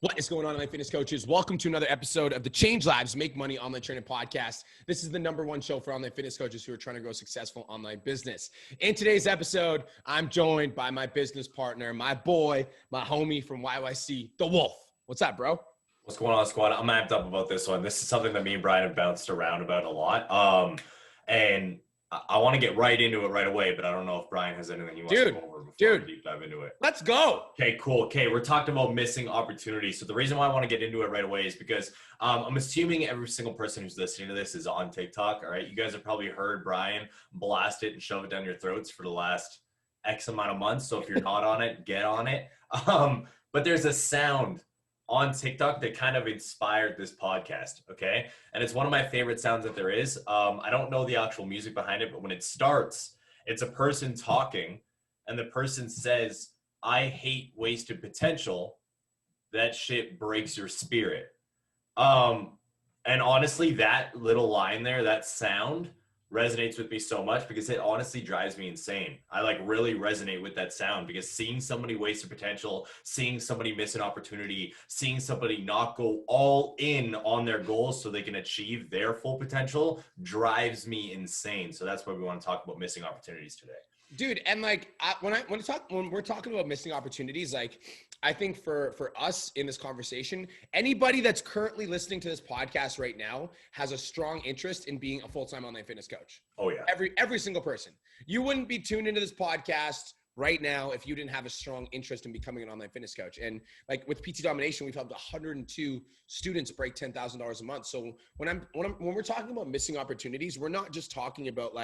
What is going on, online fitness coaches? Welcome to another episode of the Change Lives Make Money Online Training Podcast. This is the #1 show for online fitness coaches who are trying to grow successful online business. In today's episode, I'm joined by my business partner, my boy, my homie from YYC, The Wolf. What's up, bro? What's going on, squad? I'm amped up about this one. This is something that me and Brian have bounced around about a lot. And I want to get right into it right away, but I don't know if Brian has anything he wants to go over before we deep dive into it. Let's go. Okay, cool. Okay, we're talking about missing opportunities. So the reason why I want to get into it right away is because I'm assuming every single person who's listening to this is on TikTok. All right, you guys have probably heard Brian blast it and shove it down your throats for the last X amount of months. So if you're not on it, get on it. But there's a sound on TikTok that kind of inspired this podcast, okay? And it's one of my favorite sounds that there is. I don't know the actual music behind it, but when it starts, it's a person talking, and the person says, "I hate wasted potential. That shit breaks your spirit." And honestly, that little line there, that sound, resonates with me so much because it honestly drives me insane. I really resonate with that sound because seeing somebody waste their potential, seeing somebody miss an opportunity, seeing somebody not go all in on their goals so they can achieve their full potential drives me insane. So that's why we want to talk about missing opportunities today. Dude, and when we're talking about missing opportunities, I think for us in this conversation, anybody that's currently listening to this podcast right now has a strong interest in being a full-time online fitness coach. Oh yeah. Every single person. You wouldn't be tuned into this podcast right now if you didn't have a strong interest in becoming an online fitness coach. And with PT Domination, we've helped 102 students break $10,000 a month. So when we're talking about missing opportunities, we're not just talking about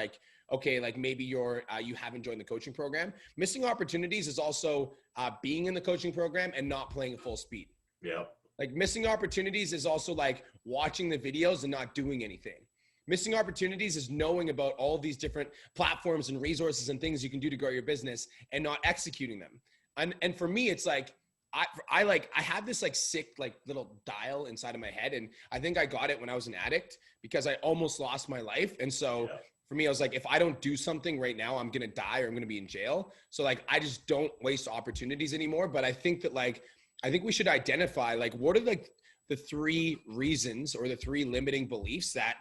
maybe you haven't joined the coaching program. Missing opportunities is also being in the coaching program and not playing at full speed. Yeah. Missing opportunities is also watching the videos and not doing anything. Missing opportunities is knowing about all these different platforms and resources and things you can do to grow your business and not executing them. And for me, it's I have this sick little dial inside of my head. And I think I got it when I was an addict because I almost lost my life. And so for me, I was if I don't do something right now, I'm going to die or I'm going to be in jail. So I just don't waste opportunities anymore. But I think that I think we should identify what are the 3 reasons or the 3 limiting beliefs that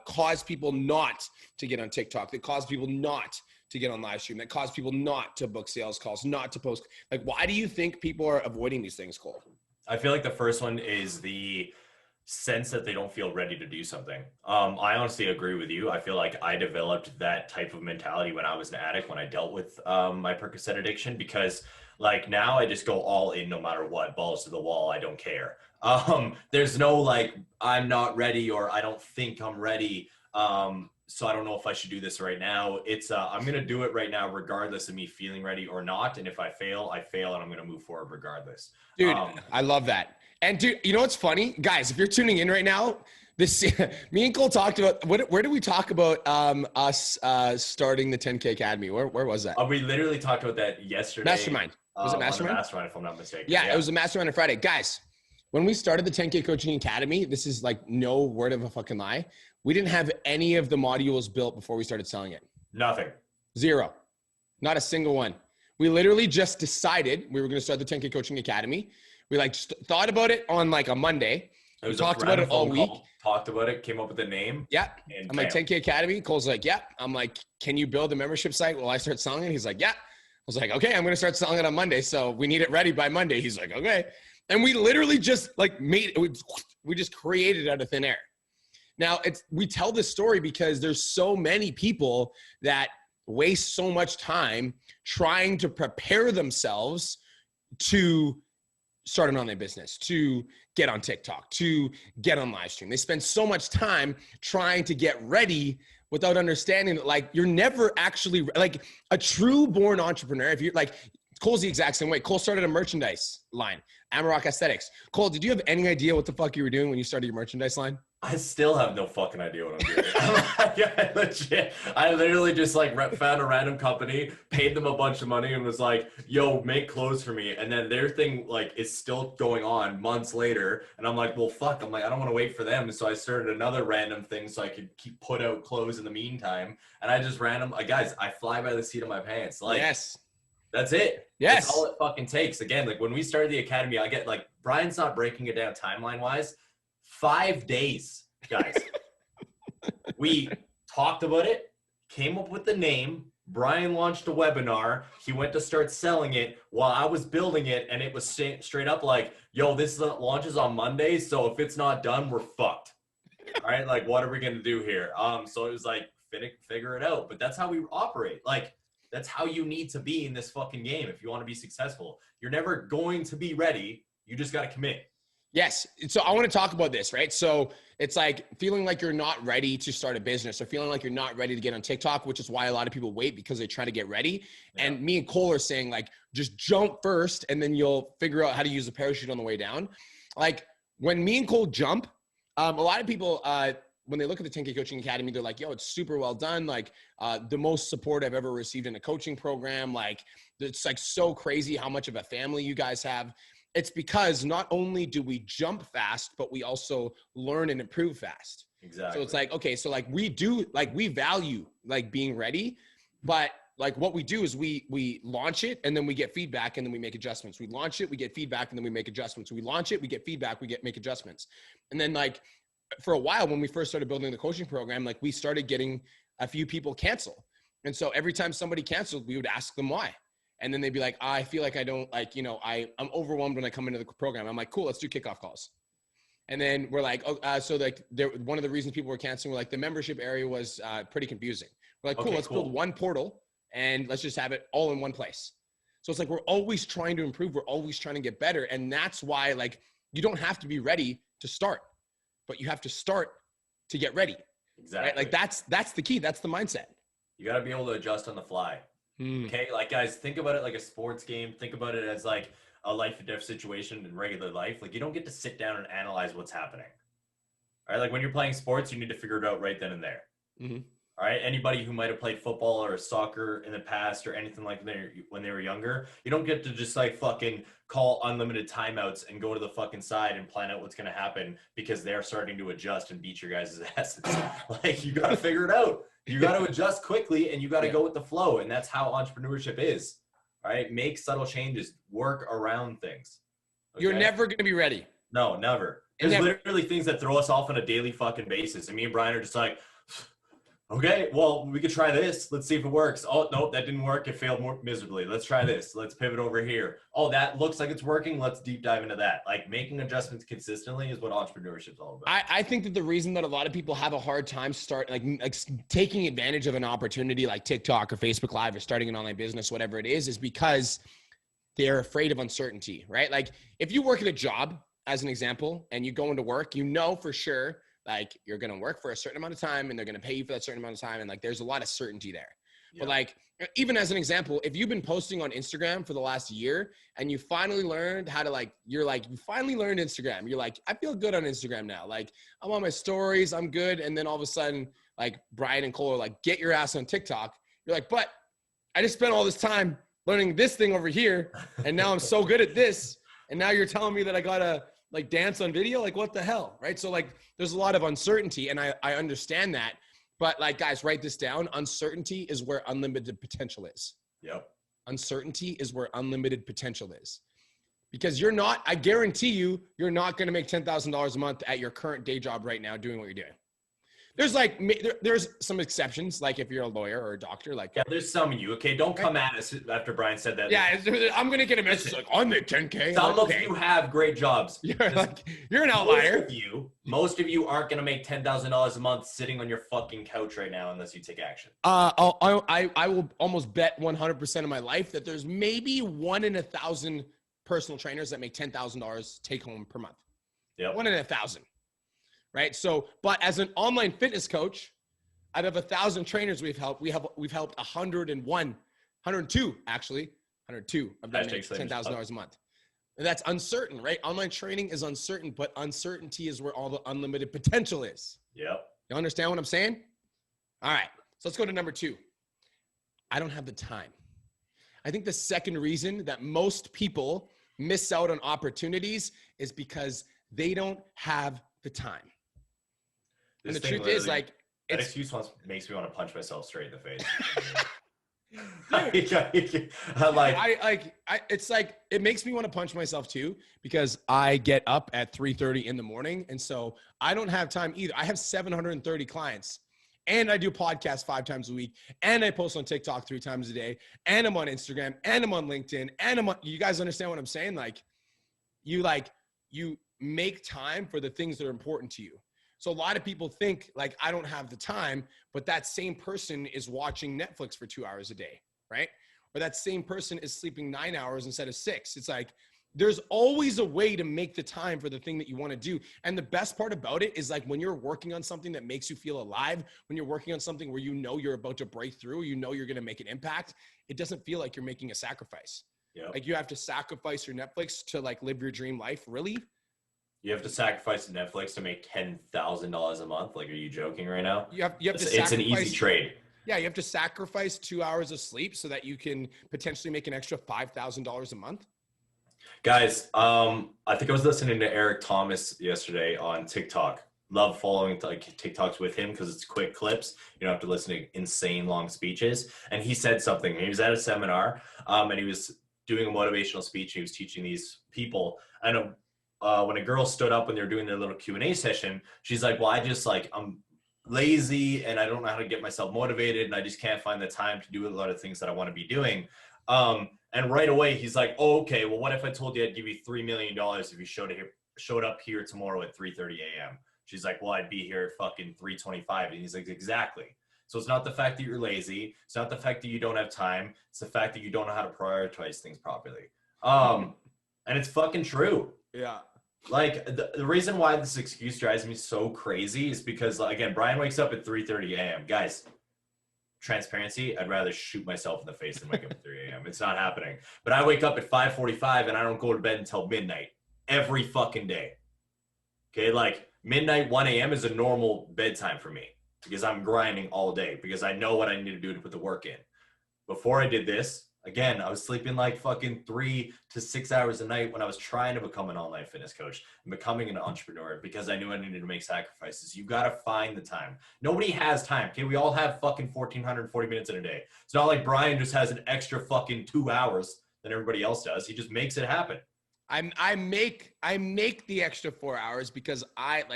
cause people not to get on TikTok, that cause people not to get on live stream, that cause people not to book sales calls, not to post. Why do you think people are avoiding these things, Cole? I feel like the first one is the sense that they don't feel ready to do something. I honestly agree with you. I feel like I developed that type of mentality when I was an addict, when I dealt with my Percocet addiction, because now I just go all in no matter what, balls to the wall. I don't care. There's no I'm not ready or I don't think I'm ready. So I don't know if I should do this right now. It's I'm going to do it right now, regardless of me feeling ready or not. And if I fail, I fail and I'm going to move forward regardless. Dude, I love that. And dude, you know what's funny? Guys, if you're tuning in right now, me and Cole talked about, where did we talk about us starting the 10K Academy? Where was that? We literally talked about that yesterday. Mastermind. Was it Mastermind? Mastermind, if I'm not mistaken. Yeah, it was a Mastermind on Friday. Guys, when we started the 10K Coaching Academy, this is no word of a fucking lie. We didn't have any of the modules built before we started selling it. Nothing. 0. Not a single one. We literally just decided we were going to start the 10K Coaching Academy. We just thought about it on a Monday. We talked about it all week. Talked about it, came up with the name. Yeah. I'm 10K Academy. Cole's yeah. I'm can you build a membership site while I start selling it? He's yeah. I was okay, I'm going to start selling it on Monday. So we need it ready by Monday. He's okay. And we literally just made it. We just created it out of thin air. Now we tell this story because there's so many people that waste so much time trying to prepare themselves to start an online business, to get on TikTok, to get on live stream. They spend so much time trying to get ready without understanding that you're never actually a true born entrepreneur. If you're Cole's the exact same way. Cole started a merchandise line, Amarok Aesthetics. Cole, did you have any idea what the fuck you were doing when you started your merchandise line? I still have no fucking idea what I'm doing. Legit. I literally just found a random company, paid them a bunch of money and was yo, make clothes for me. And then their thing is still going on months later. And I'm well, fuck. I don't want to wait for them. So I started another random thing so I could put out clothes in the meantime. And I just guys, I fly by the seat of my pants. Yes. That's it. Yes. That's all it fucking takes. Again, like when we started the academy, I get like Brian's not breaking it down timeline wise. 5 days, guys. We talked about it, came up with the name. Brian launched a webinar. He went to start selling it while I was building it, and it was straight up like, yo, this launches on Monday, so if it's not done, we're fucked. All right, like, what are we gonna do here? So it was like, figure it out. But that's how we operate. Like, that's how you need to be in this fucking game if you want to be successful. You're never going to be ready. You just got to commit. Yes. So I want to talk about this, right? So it's like feeling like you're not ready to start a business or feeling like you're not ready to get on TikTok, which is why a lot of people wait because they try to get ready. Yeah. And me and Cole are saying like, just jump first and then you'll figure out how to use the parachute on the way down. Like when me and Cole jump, a lot of people, when they look at the 10K Coaching Academy, they're like, yo, it's super well done. Like the most support I've ever received in a coaching program. Like it's like so crazy how much of a family you guys have. It's because not only do we jump fast, but we also learn and improve fast. Exactly. So it's like, okay, so like we value like being ready, but like what we do is we launch it and then we get feedback and then we make adjustments. We launch it, we get feedback and then we make adjustments. We launch it, we get feedback, make adjustments. And then like for a while when we first started building the coaching program, like we started getting a few people cancel. And so every time somebody canceled, we would ask them why. And then they'd be like, I feel like I don't like, you know, I'm overwhelmed when I come into the program. I'm like, cool, let's do kickoff calls. And then we're like, so like one of the reasons people were canceling, like the membership area was pretty confusing. We're like, cool, let's build one portal and let's just have it all in one place. So it's like, we're always trying to improve. We're always trying to get better. And that's why like, you don't have to be ready to start, but you have to start to get ready. Exactly. Right? Like that's the key. That's the mindset. You got to be able to adjust on the fly. Okay. Like guys, think about it like a sports game. Think about it as like a life or death situation in regular life. Like you don't get to sit down and analyze what's happening. All right. Like when you're playing sports, you need to figure it out right then and there. Mm-hmm. All right. Anybody who might've played football or soccer in the past or anything like that when they were younger, you don't get to just like fucking call unlimited timeouts and go to the fucking side and plan out what's going to happen because they're starting to adjust and beat your guys' asses. Like you got to figure it out. You got to adjust quickly and you got to go with the flow. And that's how entrepreneurship is. All right. Make subtle changes, work around things. Okay? You're never going to be ready. No, never. There's literally things that throw us off on a daily fucking basis. And me and Brian are just like, okay, well, we could try this. Let's see if it works. Oh, nope, that didn't work. It failed more miserably. Let's try this. Let's pivot over here. Oh, that looks like it's working. Let's deep dive into that. Like making adjustments consistently is what entrepreneurship is all about. I think that the reason that a lot of people have a hard time like taking advantage of an opportunity like TikTok or Facebook Live or starting an online business, whatever it is because they're afraid of uncertainty, right? Like if you work at a job, as an example, and you go into work, you know for sure like you're going to work for a certain amount of time and they're going to pay you for that certain amount of time. And like, there's a lot of certainty there. But like, even as an example, if you've been posting on Instagram for the last year and you finally learned how to like, you finally learned Instagram. You're like, I feel good on Instagram now. Like I'm on my stories, I'm good. And then all of a sudden like Brian and Cole are like, get your ass on TikTok. You're like, but I just spent all this time learning this thing over here. And now I'm so good at this. And now you're telling me that I gotta like dance on video, like what the hell, right? So like there's a lot of uncertainty and I understand that, but like guys, write this down. Uncertainty is where unlimited potential is. Yep. Uncertainty is where unlimited potential is because I guarantee you, you're not going to make $10,000 a month at your current day job right now doing what you're doing. There's like, there's some exceptions. Like if you're a lawyer or a doctor, like. Yeah, there's some of you. Okay. Don't come at us after Brian said that. Yeah. I'm going to get a message like I make 10K. Some of you have great jobs. You're an outlier. Most of you aren't going to make $10,000 a month sitting on your fucking couch right now unless you take action. I will almost bet 100% of my life that there's maybe 1 in 1,000 personal trainers that make $10,000 take home per month. Yeah. 1 in 1,000. Right. So, but as an online fitness coach, out of 1,000 trainers we've helped 102 actually, 102 of them make $10,000 a month. And that's uncertain, right? Online training is uncertain, but uncertainty is where all the unlimited potential is. Yep. You understand what I'm saying? All right. So let's go to number 2. I don't have the time. I think the second reason that most people miss out on opportunities is because they don't have the time. And the truth is like, that excuse makes me want to punch myself straight in the face. It's like, it makes me want to punch myself too, because I get up at 3:30 in the morning. And so I don't have time either. I have 730 clients, and I do podcasts 5 times a week, and I post on TikTok 3 times a day, and I'm on Instagram, and I'm on LinkedIn, and you guys understand what I'm saying? You make time for the things that are important to you. So a lot of people think like, I don't have the time, but that same person is watching Netflix for 2 hours a day, right? Or that same person is sleeping 9 hours instead of 6. It's like, there's always a way to make the time for the thing that you want to do. And the best part about it is like, when you're working on something that makes you feel alive, when you're working on something where you know you're about to break through, you know you're going to make an impact, it doesn't feel like you're making a sacrifice. Yep. Like, you have to sacrifice your Netflix to like live your dream life. Really? You have to sacrifice Netflix to make $10,000 a month. Like, are you joking right now? You have to sacrifice. It's an easy trade. Yeah, you have to sacrifice 2 hours of sleep so that you can potentially make an extra $5,000 a month. Guys, I think I was listening to Eric Thomas yesterday on TikTok. Love following like TikToks with him because it's quick clips. You don't have to listen to insane long speeches. And he said something. He was at a seminar, and he was doing a motivational speech. He was teaching these people. And when a girl stood up when they were doing their little Q&A session, she's like, well, I'm lazy and I don't know how to get myself motivated, and I just can't find the time to do a lot of things that I want to be doing. And right away he's like, oh, okay, well, what if I told you I'd give you $3 million if you showed up here tomorrow at 3:30 a.m.? She's like, well, I'd be here at fucking 3:25. And he's like, exactly. So it's not the fact that you're lazy. It's not the fact that you don't have time. It's the fact that you don't know how to prioritize things properly. And it's fucking true. Yeah. Like, the reason why this excuse drives me so crazy is because, again, Brian wakes up at 3:30 a.m. Guys, transparency, I'd rather shoot myself in the face than wake up at 3 a.m. It's not happening. But I wake up at 5:45 and I don't go to bed until midnight every fucking day. Okay, like midnight, 1 a.m. is a normal bedtime for me because I'm grinding all day because I know what I need to do to put the work in. Before I did this, again, I was sleeping like fucking 3 to 6 hours a night when I was trying to become an online fitness coach and becoming an entrepreneur because I knew I needed to make sacrifices. You got to find the time. Nobody has time. Okay, we all have fucking 1,440 minutes in a day. It's not like Brian just has an extra fucking 2 hours than everybody else does. He just makes it happen. I make the extra 4 hours because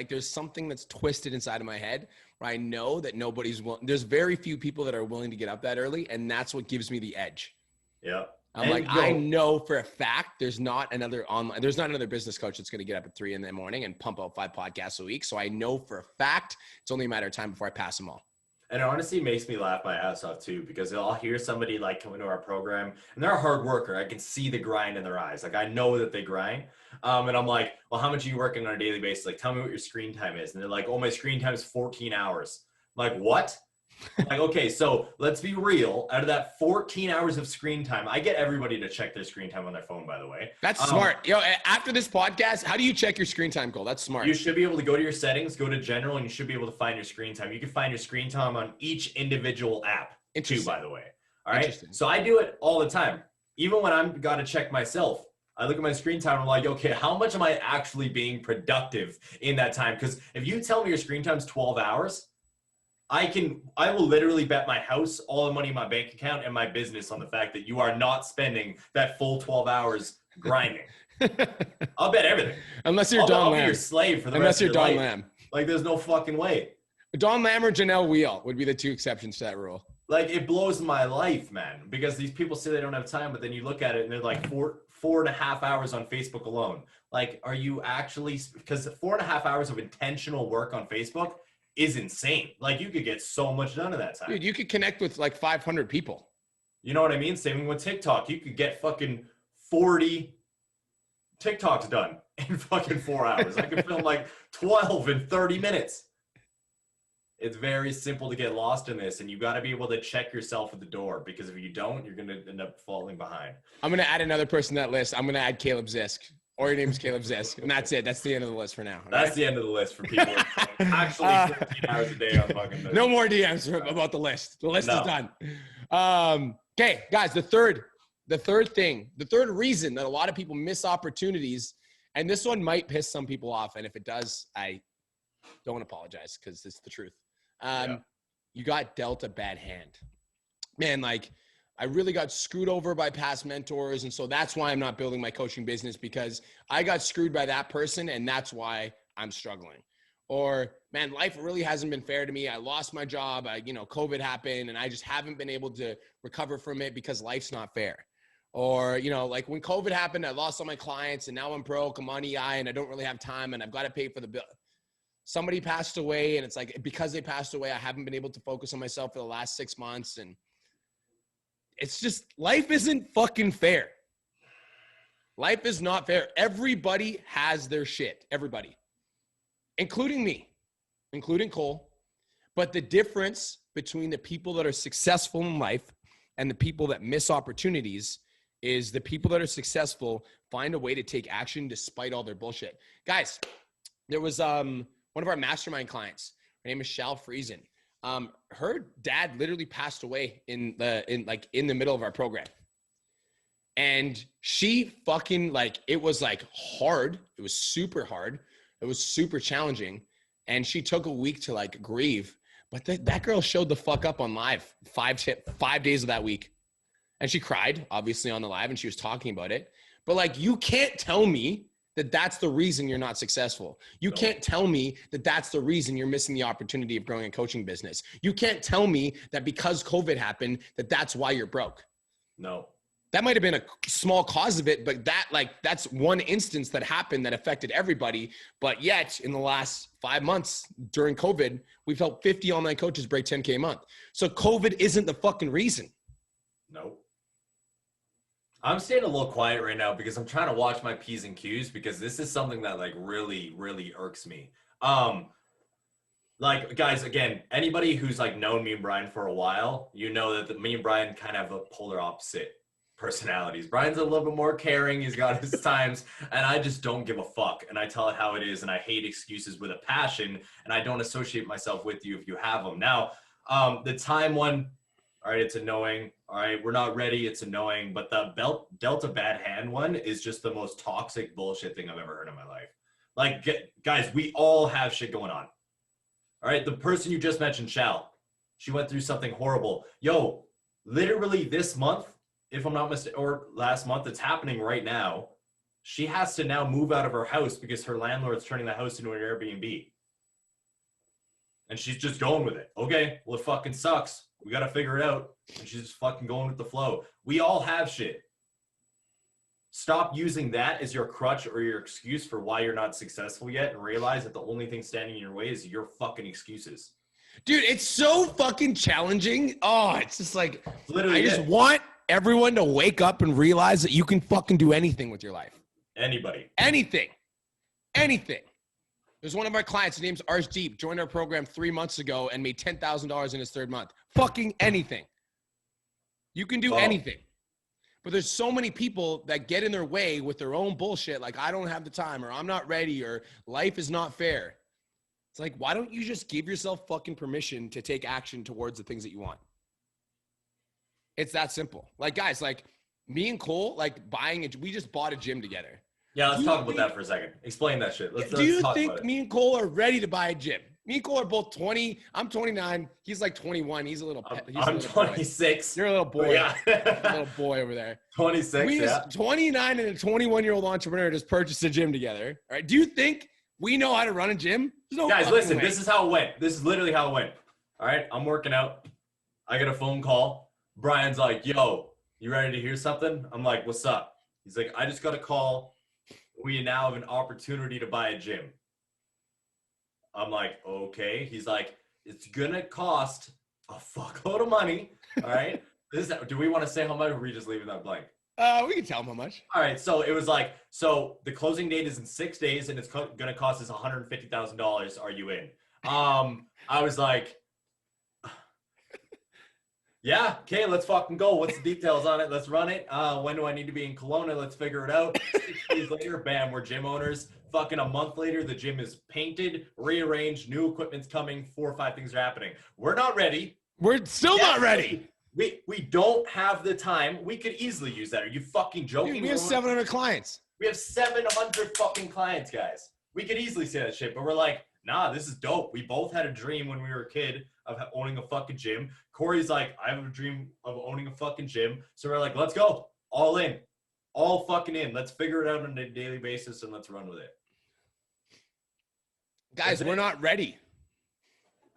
there's something that's twisted inside of my head where I know that there's very few people that are willing to get up that early, and that's what gives me the edge. Yeah. I know for a fact there's not another business coach that's going to get up at 3 a.m. and pump out 5 podcasts a week. So I know for a fact it's only a matter of time before I pass them all. And it honestly makes me laugh my ass off too, because I'll hear somebody like come into our program and they're a hard worker. I can see the grind in their eyes. Like, I know that they grind. And I'm like, well, how much are you working on a daily basis? Like, tell me what your screen time is. And they're like, oh, my screen time is 14 hours. I'm like, what? Like, okay, so let's be real. Out of that 14 hours of screen time, I get everybody to check their screen time on their phone, by the way. That's smart. Yo, after this podcast, how do you check your screen time, Cole? That's smart. You should be able to go to your settings, go to general, and you should be able to find your screen time. You can find your screen time on each individual app too, by the way. All right. So I do it all the time. Even when I'm got to check myself, I look at my screen time and I'm like, okay, how much am I actually being productive in that time? Because if you tell me your screen time is 12 hours, I will literally bet my house, all the money in my bank account, and my business on the fact that you are not spending that full 12 hours grinding. I'll bet everything. Unless you're Don Lamb. I'll be your slave for the rest of your life. Unless you're Don Lamb. Like, there's no fucking way. Don Lamb or Janelle Wheel would be the 2 exceptions to that rule. Like, it blows my life, man, because these people say they don't have time, but then you look at it and they're like 4.5 hours on Facebook alone. Like, are you actually, because 4.5 hours of intentional work on Facebook is insane. Like, you could get so much done in that time. Dude, you could connect with like 500 people. You know what I mean? Same with TikTok. You could get fucking 40 TikToks done in fucking 4 hours. I could film like 12 in 30 minutes. It's very simple to get lost in this, and you got to be able to check yourself at the door, because if you don't, you're going to end up falling behind. I'm going to add another person to that list. I'm going to add Caleb Zisk. Or your name is Caleb Zisk. And that's it. That's the end of the list for now. That's the end of the list for people actually 15 hours a day on fucking no more DMs about the list. The list is done. Okay, guys, the third reason that a lot of people miss opportunities, and this one might piss some people off, and if it does, I don't apologize because it's the truth. You got dealt a bad hand. Man, like, I really got screwed over by past mentors. And so that's why I'm not building my coaching business, because I got screwed by that person. And that's why I'm struggling. Or, man, life really hasn't been fair to me. I lost my job. COVID happened and I just haven't been able to recover from it because life's not fair. Or, like when COVID happened, I lost all my clients and now I'm broke, I'm on EI and I don't really have time and I've got to pay for the bill. Somebody passed away and it's like, because they passed away, I haven't been able to focus on myself for the last 6 months. And it's just, life isn't fucking fair. Life is not fair. Everybody has their shit. Everybody. Including me, including Cole. But the difference between the people that are successful in life and the people that miss opportunities is the people that are successful find a way to take action despite all their bullshit. Guys, there was one of our mastermind clients. Her name is Shal Friesen. Her dad literally passed away in the middle of our program. And she fucking it was hard. It was super hard. It was super challenging. And she took a week to grieve. But that girl showed the fuck up on live 5 days of that week. And she cried, obviously, on the live, and she was talking about it. But you can't tell me that that's the reason you're not successful. You can't tell me that that's the reason you're missing the opportunity of growing a coaching business. You can't tell me that because COVID happened, that that's why you're broke. No. That might have been a small cause of it, but that's one instance that happened that affected everybody. But yet in the last 5 months during COVID, we've helped 50 online coaches break 10K a month. So COVID isn't the fucking reason. No. I'm staying a little quiet right now because I'm trying to watch my P's and Q's, because this is something that really, really irks me. Guys, again, anybody who's known me and Brian for a while, you know that me and Brian kind of have a polar opposite personalities. Brian's a little bit more caring. He's got his times, and I just don't give a fuck. And I tell it how it is, and I hate excuses with a passion, and I don't associate myself with you if you have them. Now, the time one, all right, it's annoying. All right, we're not ready. It's annoying. But the Delta bad hand one is just the most toxic bullshit thing I've ever heard in my life. Guys, we all have shit going on. All right, the person you just mentioned, Shal, she went through something horrible. Yo, literally this month, if I'm not mistaken, or last month, it's happening right now. She has to now move out of her house because her landlord's turning the house into an Airbnb. And she's just going with it. Okay, well, it fucking sucks. We got to figure it out. And she's just fucking going with the flow. We all have shit. Stop using that as your crutch or your excuse for why you're not successful yet, and realize that the only thing standing in your way is your fucking excuses. Dude, it's so fucking challenging. Oh, it's just literally I just want everyone to wake up and realize that you can fucking do anything with your life. Anybody. Anything. There's one of our clients, his name's Arshdeep, joined our program 3 months ago and made $10,000 in his 3rd month. Fucking anything. You can do anything. But there's so many people that get in their way with their own bullshit, I don't have the time, or I'm not ready, or life is not fair. It's why don't you just give yourself fucking permission to take action towards the things that you want? It's that simple. Guys, me and Cole, we just bought a gym together. Yeah, let's talk about that for a second. Explain that shit. Do you think me and Cole are ready to buy a gym? Me and Cole are both 20. I'm 29. He's 21. He's a little I'm 26. Boy. You're a little boy. Yeah. A little boy over there. 26, 29 and a 21-year-old entrepreneur just purchased a gym together. All right. Do you think we know how to run a gym? No, guys, listen, this is how it went. This is literally how it went. All right. I'm working out. I get a phone call. Brian's like, yo, you ready to hear something? I'm like, what's up? He's like, I just got a call. We now have an opportunity to buy a gym. I'm like, okay. He's like, it's gonna cost a fuckload of money. All right. Do we want to say how much, or are we just leaving that blank? We can tell him how much. All right. So it was so the closing date is in 6 days, and it's gonna cost us $150,000. Are you in? I was like, yeah, okay, let's fucking go. What's the details on it? Let's run it. When do I need to be in Kelowna? Let's figure it out. 6 days later, bam, we're gym owners. Fucking a month later, the gym is painted, rearranged, new equipment's coming, 4 or 5 things are happening. We're not ready. We're still not ready. We don't have the time. We could easily use that. Are you fucking joking? Dude, we have 700 clients. We have 700 fucking clients, guys. We could easily say that shit, but we're like, nah, this is dope. We both had a dream when we were a kid of owning a fucking gym. Corey's like, I have a dream of owning a fucking gym. So we're like, let's go. All in. All fucking in. Let's figure it out on a daily basis and let's run with it. Guys, we're not ready.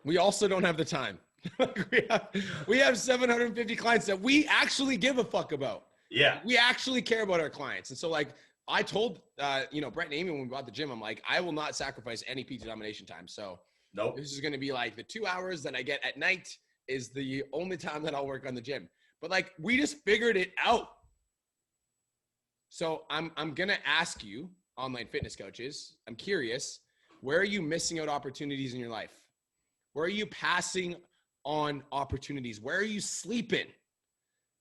We also don't have the time. we have 750 clients that we actually give a fuck about. Yeah. We actually care about our clients. And so like I told, Brett and Amy when we bought the gym, I'm like, I will not sacrifice any PT domination time. So nope. This is going to be like the 2 hours that I get at night is the only time that I'll work on the gym. But like, we just figured it out. So I'm going to ask you, online fitness coaches, I'm curious, where are you missing out opportunities in your life? Where are you passing on opportunities? Where are you sleeping?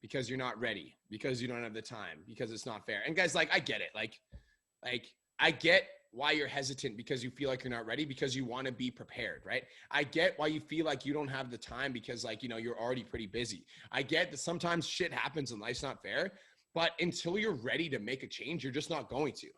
Because you're not ready, because you don't have the time, because it's not fair. And guys, like, I get it. Like I get why you're hesitant, because you feel like you're not ready, because you want to be prepared, right? I get why you feel like you don't have the time, because like, you're already pretty busy. I get that sometimes shit happens and life's not fair, but until you're ready to make a change, you're just not going to.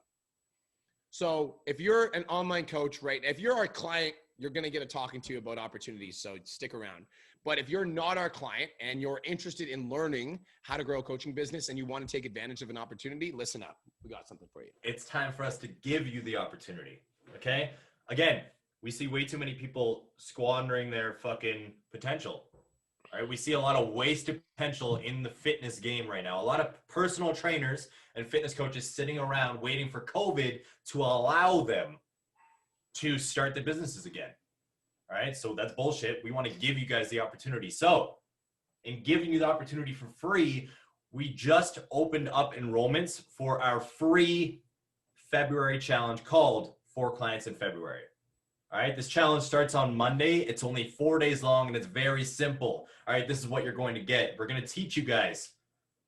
So if you're an online coach, right? If you're our client, you're going to get a talking to about opportunities. So stick around. But if you're not our client and you're interested in learning how to grow a coaching business and you want to take advantage of an opportunity, listen up. We got something for you. It's time for us to give you the opportunity. Okay. Again, we see way too many people squandering their fucking potential. All right. We see a lot of wasted potential in the fitness game right now. A lot of personal trainers and fitness coaches sitting around waiting for COVID to allow them to start the businesses again. All right. So that's bullshit. We want to give you guys the opportunity. So in giving you the opportunity for free, we just opened up enrollments for our free February challenge called 4 Clients in February. All right. This challenge starts on Monday. It's only 4 days long and it's very simple. All right. This is what you're going to get. We're going to teach you guys,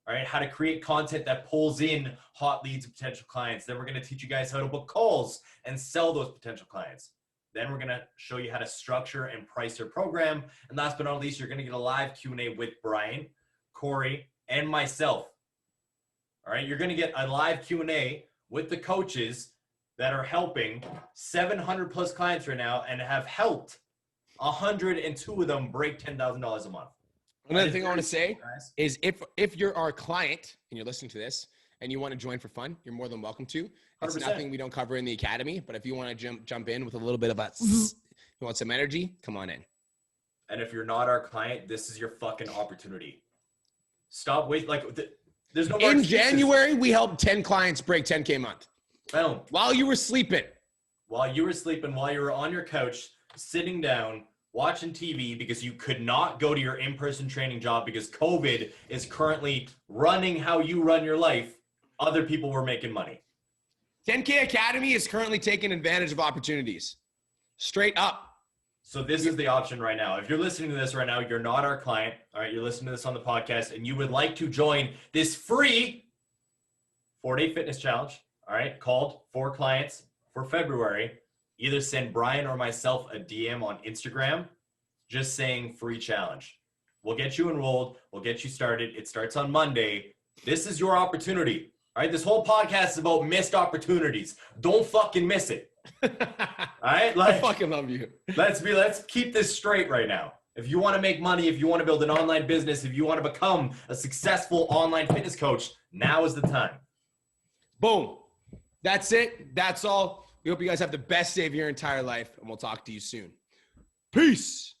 all right, how to create content that pulls in hot leads and potential clients. Then we're going to teach you guys how to book calls and sell those potential clients. Then we're going to show you how to structure and price your program. And last but not least, you're going to get a live Q&A with Brian, Corey, and myself. All right. You're going to get a live Q&A with the coaches that are helping 700 plus clients right now and have helped 102 of them break $10,000 a month. Another thing I want to say is if you're our client and you're listening to this and you want to join for fun, you're more than welcome to. It's 100%. nothing we don't cover in the academy, but if you want to jump in with a little bit of you want some energy, come on in. And if you're not our client, this is your fucking opportunity. Stop waiting. Like, there's no more In excuses. January, we helped 10 clients break 10K a month. Boom. While you were sleeping. While you were sleeping, while you were on your couch, sitting down, watching TV because you could not go to your in-person training job because COVID is currently running how you run your life, other people were making money. 10K Academy is currently taking advantage of opportunities. Straight up. So this is the option right now. If you're listening to this right now, you're not our client. All right, you're listening to this on the podcast and you would like to join this free 4-day fitness challenge, all right, called 4 Clients for February. Either send Brian or myself a DM on Instagram, just saying free challenge. We'll get you enrolled. We'll get you started. It starts on Monday. This is your opportunity. All right. This whole podcast is about missed opportunities. Don't fucking miss it. All right. I fucking love you. Let's keep this straight right now. If you want to make money, if you want to build an online business, if you want to become a successful online fitness coach, now is the time. Boom. That's it. That's all. We hope you guys have the best day of your entire life, and we'll talk to you soon. Peace.